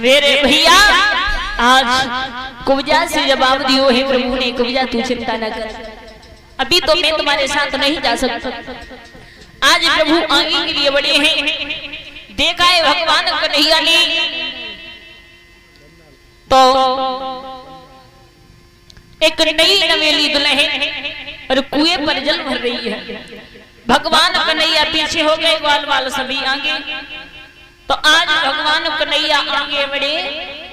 मेरे भैया आज कुब्जा से जवाब दियो है प्रभु ने, कुब्जा तू चिंता न कर, अभी तो मैं तुम्हारे साथ नहीं जा सकता। आज प्रभु आगे के लिए बड़े हैं, देखा है भगवान कन्हैया ने तो एक नई नवेली दुल्हन और कुएं पर जल भर रही है। भगवान कन्हैया पीछे हो गए, ग्वाल वाल सभी आगे। तो आज भगवान कन्हैया आगे बढ़े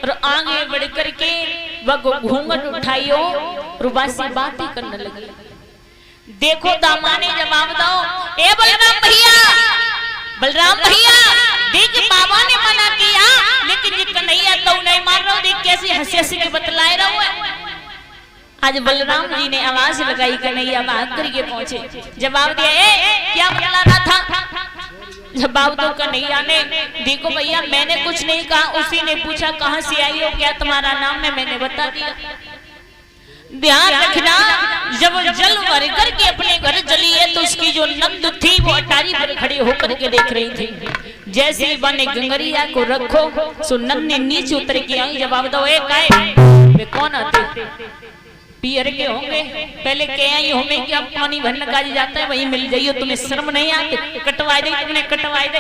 और आगे बढ़ करके वह घूंघट उठाइयो और बासी बातें करने लगी। देखो दामा ने जवाब दो, ए बलराम भैया, बलराम भैया देख बाबा ने मना किया लेकिन ये कन्हैया तो नहीं मान रहा, देख कैसे हंसी हंसी के बतलाए रहा है। आज बलराम जी ने आवाज लगाई, कन्हैया भाग करके पहुंचे, जवाब दिया, ए क्या बतलाना था? जवाब दो कन्हैया ने, देखो भैया मैंने कुछ नहीं कहा, उसी ने पूछा कहां से आई हो, क्या तुम्हारा नाम है, मैंने बता दिया। ध्यान रखना, जब जल भर करके अपने घर चली है तो उसकी जो नंद थी वो अटारी पर खड़ी होकर के देख रही थी। जैसे ही बने गंगरिया को रखो सो नंद ने नीचे उतर के आई। जवाब दो, ए काय वे कौन आते? पियर के होंगे, पहले के आई होंगे कि अब पानी भरने का जाता है वहीं मिल जाइए, तुम्हें शर्म नहीं आती? कटवा दे, तुमने कटवा दे।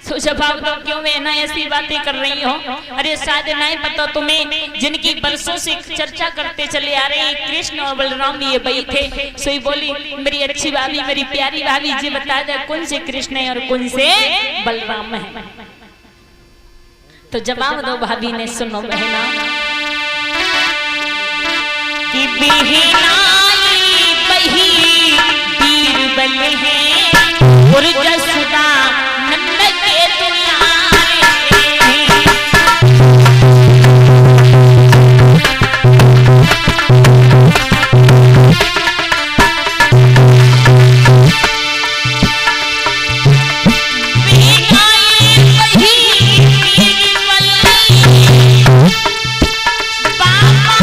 तो जवाब दो, क्यों मैं ना ऐसी बातें कर रही हो? अरे शायद नहीं पता तुम्हें, जिनकी बरसों से चर्चा करते चले आ रहे हैं कृष्ण और बलराम ये भाई थे। सोई बोली, मेरी अच्छी भाभी, मेरी प्यारी भाभी जी बता दे कौन से कृष्ण है और कौन से बलराम है। तो जवाब दो भाभी ने, सुनो बहना कि बिहनाई बही बीरबल है और जसुदा नंद के दुलारे बिहनाई बही बीरबल बाबा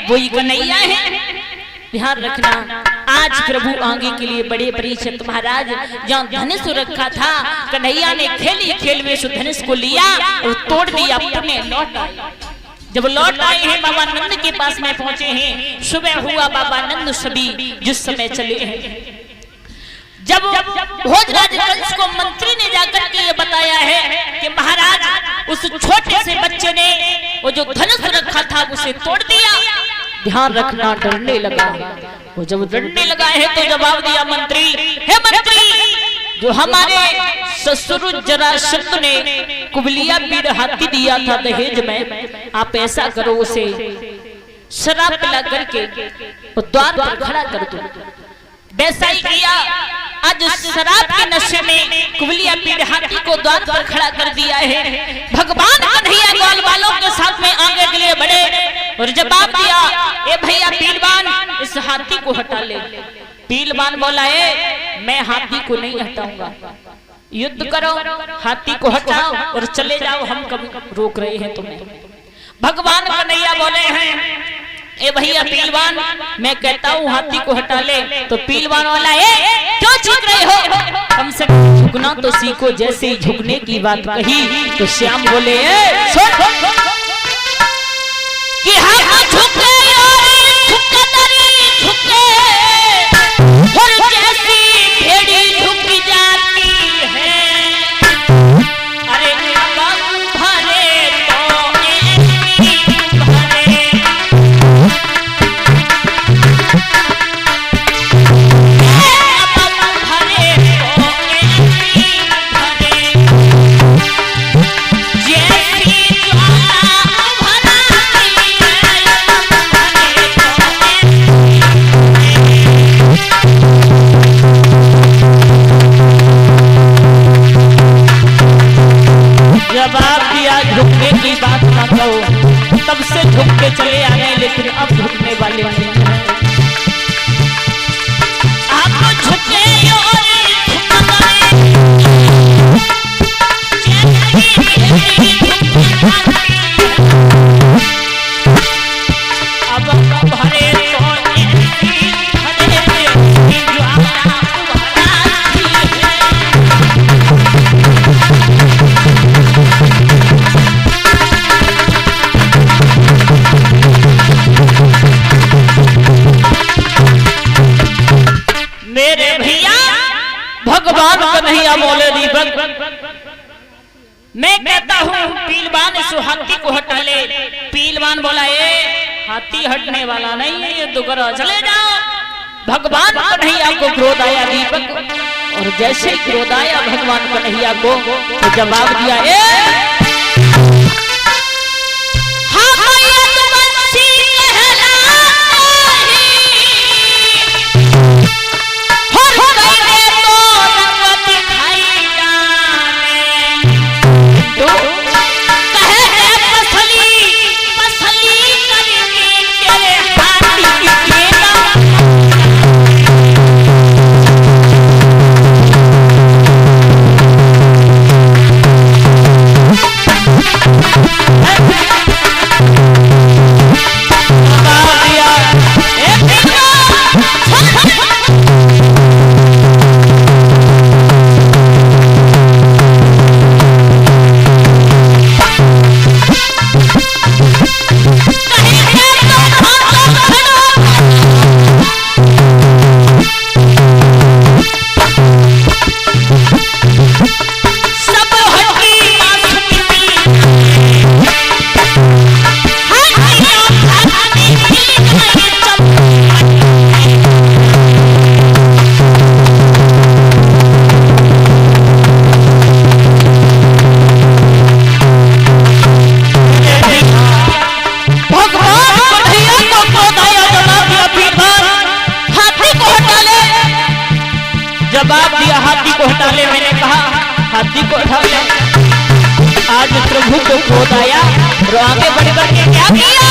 वही कन्हैया है। ध्यान रखना, आज प्रभु आगे के लिए बड़े परीक्षित महाराज जहाँ धनुष रखा था, कन्हैया ने खेली खेल में धनुष को लिया और तोड़ दिया, अपने लौट आए। जब लौट आए हैं बाबा नंद के पास में पहुंचे हैं, सुबह हुआ बाबा नंद सभी जिस समय चले हैं। जब भोजराज कंस को मंत्री ने जाकर के ये बताया है कि महाराज उस छोटे से बच्चे ने वो जो धनुष रखा था उसे तोड़ दिया। ध्यान रखना, डरने लगा। वो जब डरने लगा है तो जवाब दिया मंत्री, हे मंत्री, जो हमारे ससुर जरासंध ने कुबलिया पीड़ हाथी दिया था दहेज में, आप ऐसा करो उसे शराब पिला करके द्वार पर खड़ा कर दो। वैसा ही किया। आज शराब के नशे में कुबलिया पीड़ हाथी को द्वार पर खड़ा कर दिया है। भगवान कन्हैया ग्वाल वालों के साथ में आगे के लिए बढ़े और जवाब दिया, ए भैया पीलवान इस हाथी को हटा ले। पीलवान बोला, है मैं हाथी को नहीं हटाऊंगा, युद्ध करो, हाथी को हटाओ और चले जाओ, हम कब रोक रहे हैं तुम्हें। भगवान कन्हैया बोले हैं, ए भैया पीलवान मैं कहता हूँ हाथी को हटा ले। तो पीलवान वाला, है क्यों झुक रहे हो, कम से कम झुकना तो सीखो। जैसे ही झुकने की बात कही तो श्याम बोले, कि हम झुके और जैसी भेड़ी झुक जाती है, अरे भरे तो भरे जैसी ज्वाला भरा कन्हैया बोले दीपक मैं कहता हूँ पीलवान इस हाथी को हटा ले। पीलवान बोला ए हाथी हटने वाला नहीं है, ये दुगरा, चले जाओ। भगवान कन्हैया को क्रोध आया दीपक, और जैसे ही क्रोध आया भगवान कन्हैया को तो जवाब दिया ए जवाब दिया हाथी को हटा ले। मैंने कहा हाथी को हटा ले। आज प्रभु को क्रोध आया और आगे बढ़ के क्या किया?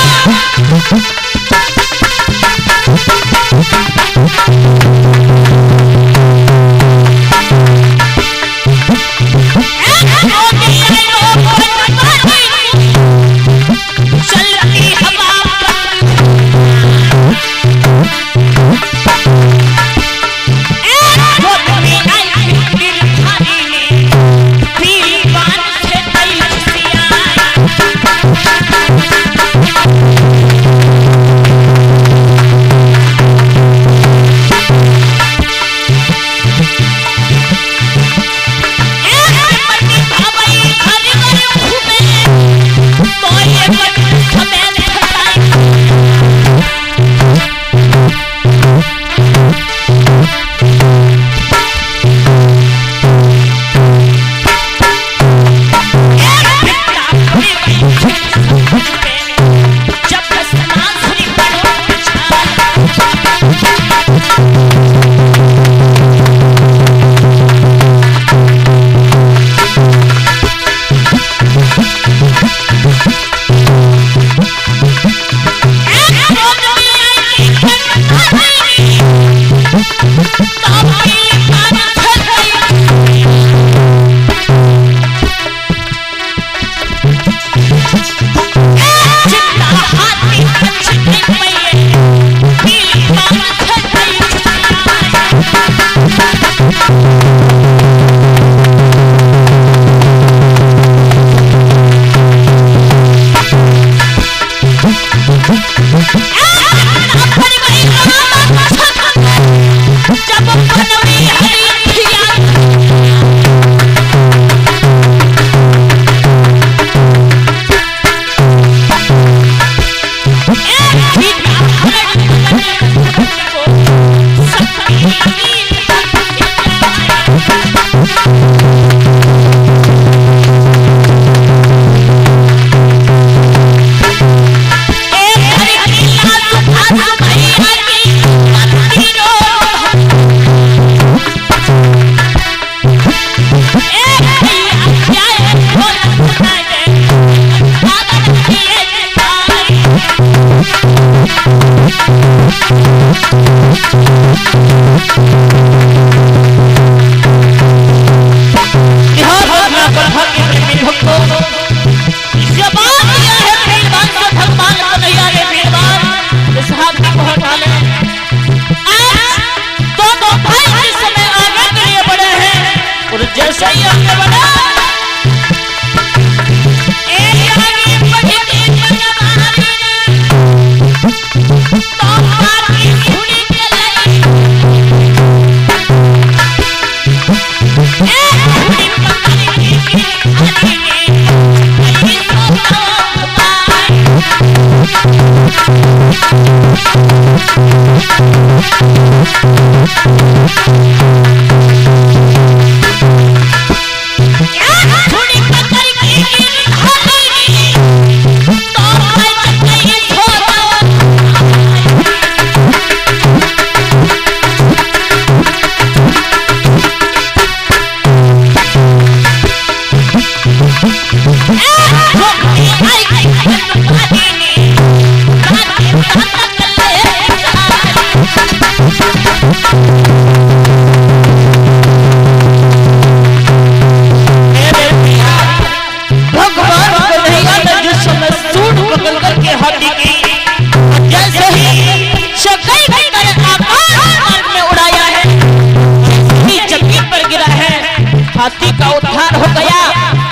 हाथी का उद्धार हो गया,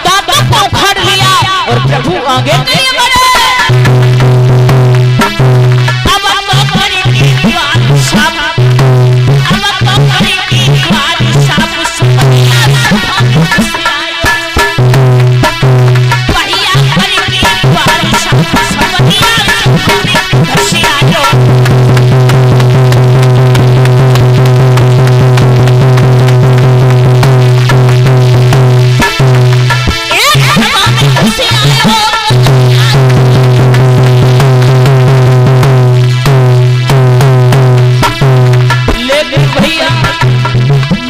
दांतों को उखाड़ लिया और प्रभु आगे नहीं बढ़े। अब तो करेगी बादशाह, अब तो करेगी बादशाह, भैया करेगी बादशाह, घर से आ जाओ।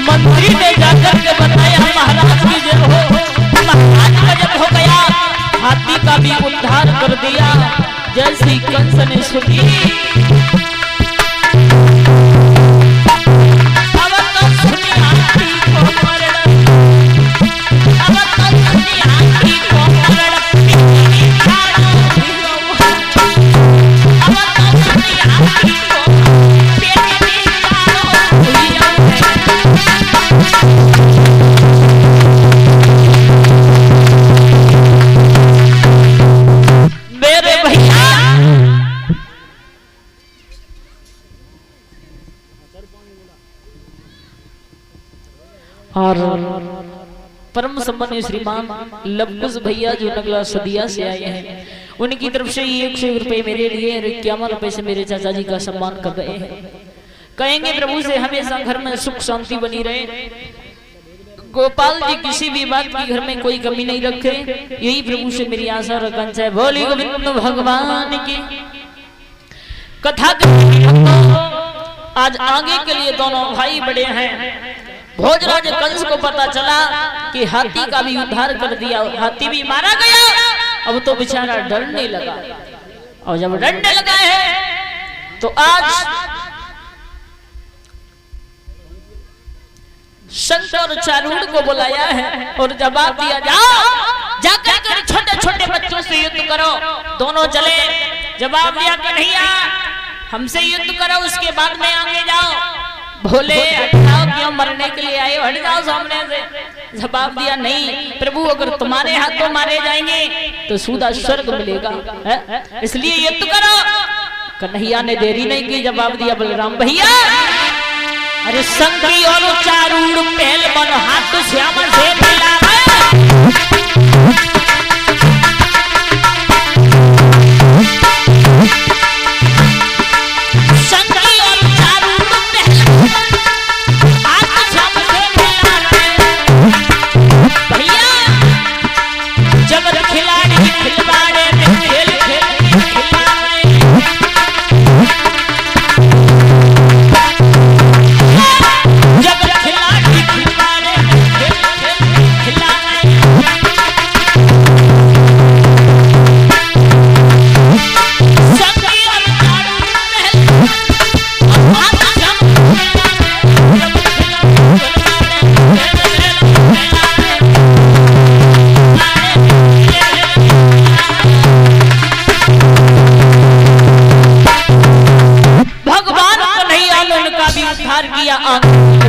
मंत्री ने जाकर के बताया महाराज की जय हो। महाराज का जब हो गया, हाथी का भी उद्धार कर दिया। जैसी कंस ने सुनी, अब तो सुनी हाथी को मरण, अब तो सुनी हाथी को मरण, अब तो सुनी हाथी को मेरे भैया। और परम सम्मानीय श्रीमान लवकुश भैया जो नगला सदिया से आए हैं, उनकी तरफ से 100 रुपए मेरे लिए, 51 रुपए से मेरे चाचा जी का सम्मान कर रहे हैं। कहेंगे प्रभु से हमेशा घर में सुख शांति बनी रहे, गोपाल जी किसी भी बात की घर में कोई कमी नहीं रखे, यही प्रभु से मेरी आशा रखना चाहे। बोली गोविंद भगवान की कथा। आज आगे के लिए दोनों भाई बड़े हैं। भोजराज कंस को पता चला कि हाथी का भी उद्धार कर दिया, हाथी भी मारा गया। अब तो बेचारा डरने लगा, और जब डरने लगा है तो आज शंकर चारूढ़ को बुलाया है और जवाब दिया, जाओ जाकर कर छोटे छोटे बच्चों से युद्ध करो। दोनों चले, जवाब दिया कन्हैया हमसे युद्ध करो, उसके बाद में आगे जाओ। भोले हटाओ, क्यों मरने के लिए आए, हट जाओ सामने से। जवाब दिया नहीं प्रभु, अगर तुम्हारे हाथों मारे जाएंगे तो सीधा स्वर्ग मिलेगा, इसलिए युद्ध करो। कन्हैया ने देरी नहीं की, जवाब दिया बलराम भैया, अरे संगी और चारूढ़ पहलवान हाथ श्याम से मिला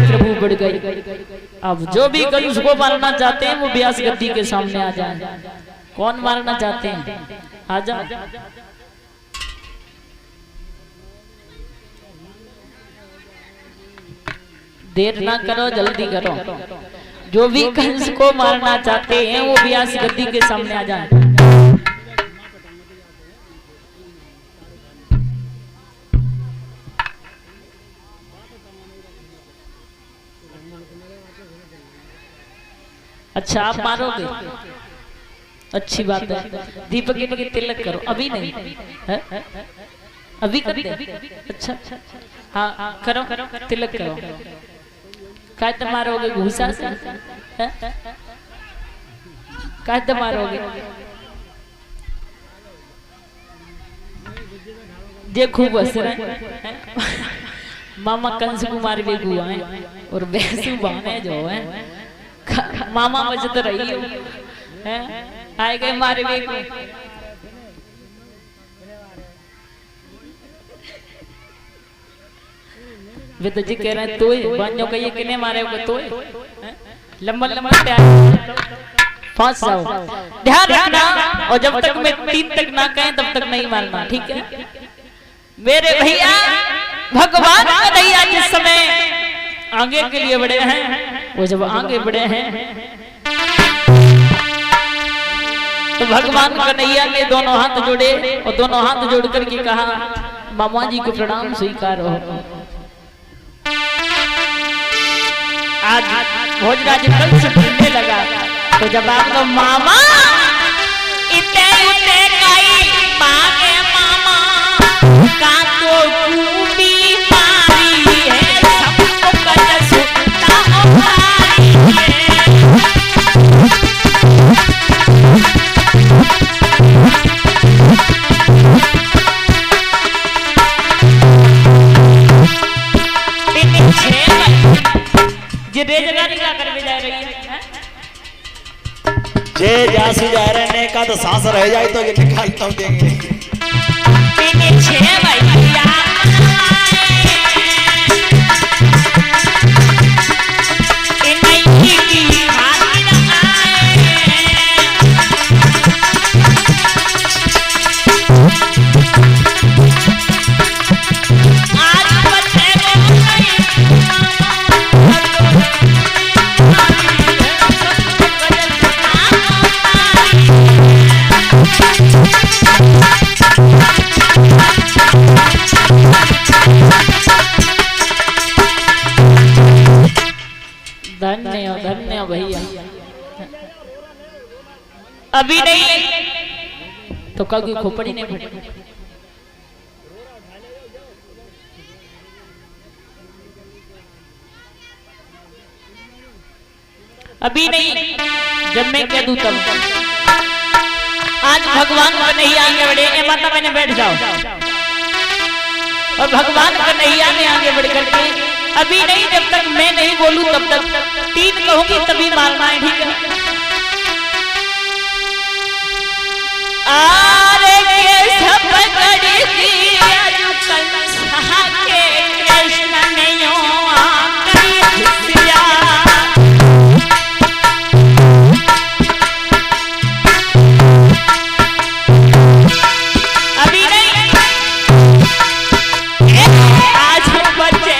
प्रभु बढ़ गई। अब जो भी कंस को मारना चाहते हैं वो व्यास गद्दी के सामने आ जाए। कौन मारना चाहते हैं, आ जाओ। देर ना करो, जल्दी करो। जो भी कंस को मारना चाहते हैं वो व्यास गद्दी के सामने आ जाए। अच्छा आप मारोगे, अच्छी बात है। दीपक के तिलक करो, अभी नहीं है? अभी कर दे। अच्छा हाँ करो तिलक करो। काय मारोगे घूसा से? काय मारोगे? जे खूब हंस रहे मामा कंस कुमार भी गुआ है और वैसे बहाने जो है मामा बचत रही है आए गए मारे भी वे तो जी कह रहे हैं तोय बन जाओ कहिए किने मारे हो तोय लंबा लंबा फंस जाओ। ध्यान रखना और जब तक मैं 3 तक ना कहें तब तक नहीं मारना, ठीक है मेरे भैया। भगवान कन्हैया जिस समय आगे के लिए बढ़े हैं, वो जब आगे बढ़े हैं तो भगवान कन्हैया ने दोनों हाथ जोड़े और दोनों हाथ जोड़ करके कहा मामा जी को प्रणाम स्वीकार हो। आज भोजराज कंस बोलने लगा तो जब आप तो मामा इतने उतने काई मांगे मामा का तो खूबी मारी है सबको कर सुनता हमारी जे जासी जा रहे ने का तो सांस रह जाए तो ये निकालता हूं देंगे। धन्य भैया। अभी नहीं तो कल की खोपड़ी नहीं फटे। अभी नहीं जब मैं कह दूं तब। आज भगवान कन्हैया आगे बढ़े, ए माता मैंने बैठ जाओ। और भगवान कन्हैया ने आगे बढ़ करके अभी नहीं जब तक मैं नहीं बोलूं तब तक 3 कहूंगी तभी मारना है, ठीक है। आरे के सब गड़ी की आजू कंसा के कृष्ण ने यो आकरी खुशिया अभी नहीं आज बच्चे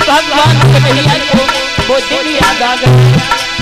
भगवान कन्हैया को वो दिन याद आ गया।